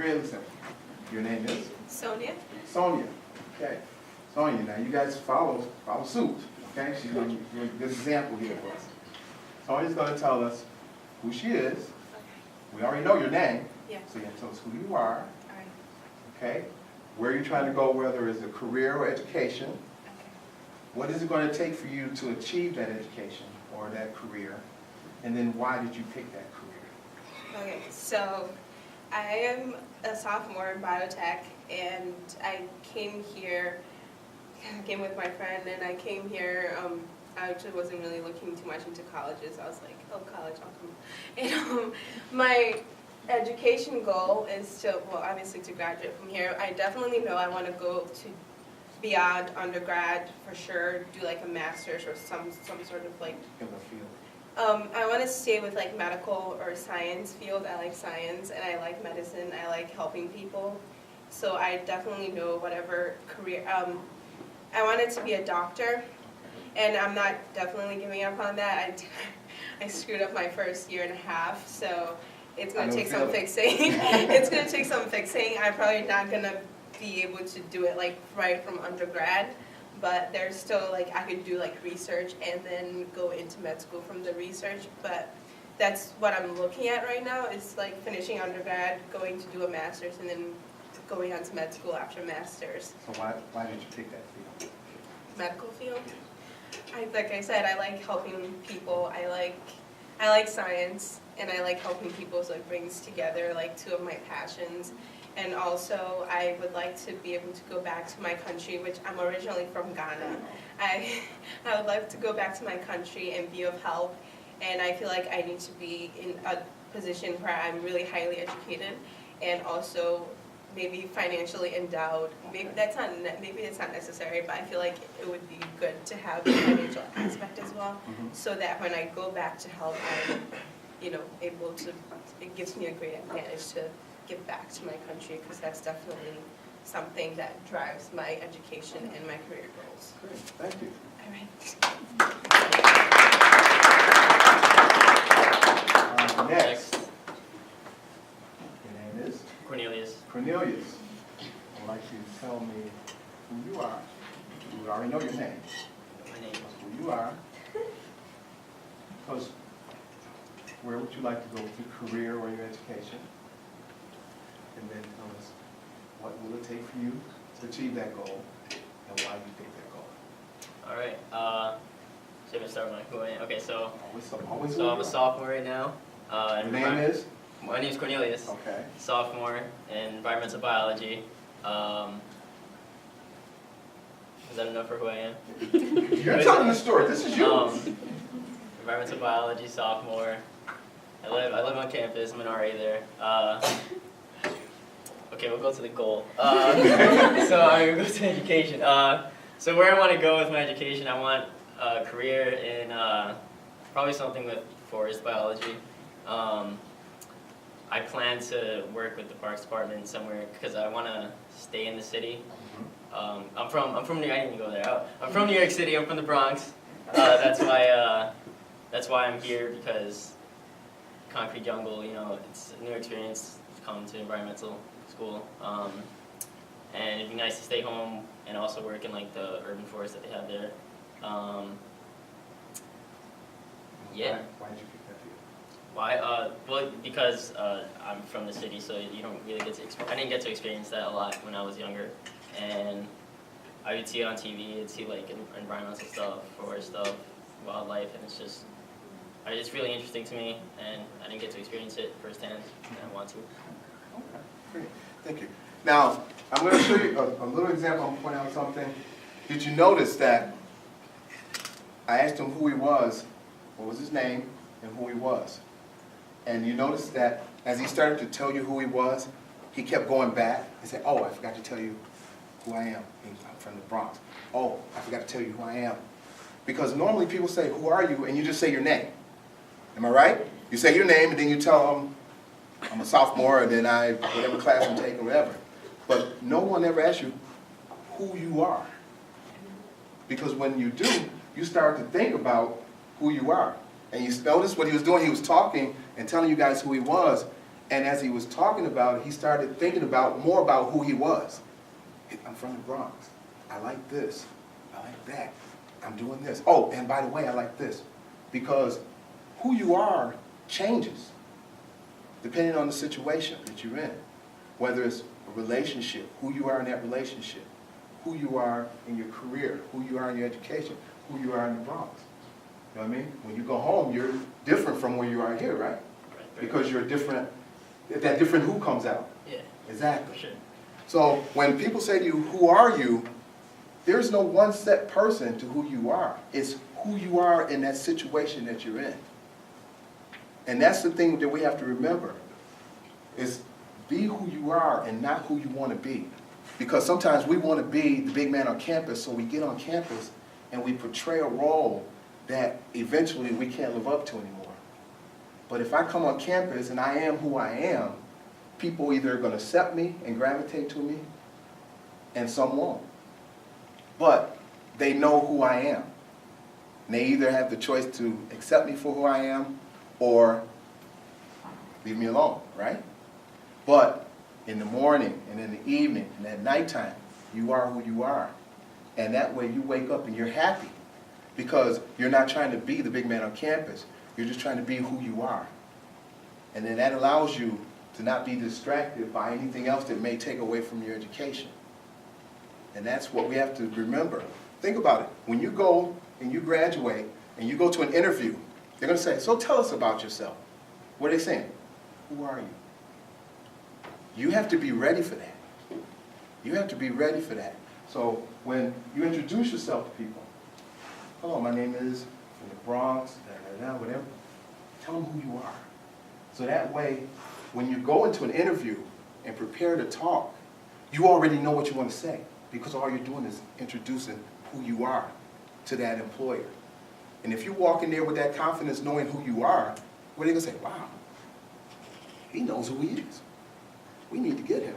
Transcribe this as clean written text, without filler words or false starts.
really simple. Your name is? Sonia. Sonia. Okay. Sonia, now you guys follow suit. Okay? She's going to give a good example here for us. Sonia's going to tell us who she is. Okay. We already know your name. Yeah. So you have to tell us who you are. All right. Okay? Where you're trying to go, whether it's a career or education. Okay. What is it going to take for you to achieve that education or that career? And then why did you pick that career? Okay. So I am a sophomore in biotech, and I came with my friend, and I came here. I actually wasn't really looking too much into colleges. I was like, oh, college, I'll come. And my education goal is to, well, obviously to graduate from here. I definitely know I want to go to beyond undergrad for sure, do like a master's or some sort of like. In the field. I want to stay with like medical or science field. I like science and I like medicine. I like helping people. So I definitely know whatever career. I wanted to be a doctor, and I'm not definitely giving up on that. I screwed up my first year and a half, so it's going to take some fixing. It's going to take some fixing. I'm probably not going to be able to do it like right from undergrad, but there's still like I could do like research and then go into med school from the research. But that's what I'm looking at right now. Is like finishing undergrad, going to do a master's, and then going on to med school after master's. So why did you pick that field? Medical field. Like I said, I like helping people. I like science, and I like helping people. So it brings together like two of my passions. And also, I would like to be able to go back to my country, which I'm originally from Ghana. I would like to go back to my country and be of help. And I feel like I need to be in a position where I'm really highly educated, and also maybe financially endowed. Maybe it's not necessary, but I feel like it would be good to have the financial aspect as well, so that when I go back to help, I'm, able to. It gives me a great advantage to give back to my country, because that's definitely something that drives my education and my career goals. Great, thank you. All right. Next, your name is? Cornelius. Cornelius. I'd like you to tell me who you are. We already know your name. My name. Who you are. Because where would you like to go with your career or your education? And then tell us what will it take for you to achieve that goal and why you picked that goal. All right. Should I start with my who I am? Okay, so Always I'm a sophomore right now. Your name is? My name is Cornelius. Okay. Sophomore in environmental biology. Is that enough for who I am? You're telling the story. This is you. Environmental biology, sophomore. I live on campus. I'm an RA there. Okay, we'll go to the goal. So I'm going to go to education. So where I want to go with my education, I want a career in probably something with forest biology. I plan to work with the Parks Department somewhere because I want to stay in the city. I'm from New York. I didn't even go there. I'm from New York City. I'm from the Bronx. That's why I'm here, because concrete jungle. It's a new experience to come to environmental school, and it'd be nice to stay home and also work in like the urban forest that they have there. Yeah. Why did you pick that field? Why? Well, because I'm from the city, so you don't really get to. I didn't get to experience that a lot when I was younger, and I would see it on TV. I'd see like environmental stuff, forest stuff, wildlife, and it's really interesting to me, and I didn't get to experience it firsthand, and I want to. Okay, great. Thank you. Now, I'm going to show you a little example. I'm going to point out something. Did you notice that I asked him who he was, what was his name, and who he was? And you notice that as he started to tell you who he was, he kept going back and said, oh, I forgot to tell you who I am. I'm from the Bronx. Oh, I forgot to tell you who I am. Because normally people say, who are you? And you just say your name. Am I right? You say your name and then you tell them, I'm a sophomore, and then whatever class I'm taking, whatever. But no one ever asks you who you are. Because when you do, you start to think about who you are. And you notice what he was doing, he was talking and telling you guys who he was, And as he was talking about it, he started thinking about more about who he was. I'm from the Bronx. I like this. I like that. I'm doing this. Oh, and by the way, I like this. Because who you are changes depending on the situation that you're in. Whether it's a relationship, who you are in that relationship, who you are in your career, who you are in your education, who you are in the Bronx. You know what I mean? When you go home, you're different from where you are here, right? Because you're different, that different who comes out. Yeah. Exactly. Sure. So when people say to you, who are you? There's no one set person to who you are. It's who you are in that situation that you're in. And that's the thing that we have to remember, is be who you are and not who you want to be. Because sometimes we want to be the big man on campus, so we get on campus and we portray a role that eventually we can't live up to anymore. But if I come on campus and I am who I am, people either are going to accept me and gravitate to me, and some won't. But they know who I am. And they either have the choice to accept me for who I am or leave me alone, right? But in the morning and in the evening and at nighttime, you are who you are. And that way you wake up and you're happy because you're not trying to be the big man on campus. You're just trying to be who you are. And then that allows you to not be distracted by anything else that may take away from your education. And that's what we have to remember. Think about it. When you go and you graduate and you go to an interview, they're going to say, so tell us about yourself. What are they saying? Who are you? You have to be ready for that. You have to be ready for that. So when you introduce yourself to people, hello, my name is from the Bronx, whatever. Tell them who you are. So that way, when you go into an interview and prepare to talk, you already know what you want to say because all you're doing is introducing who you are to that employer. And if you walk in there with that confidence knowing who you are, what are they going to say? Wow, he knows who he is. We need to get him.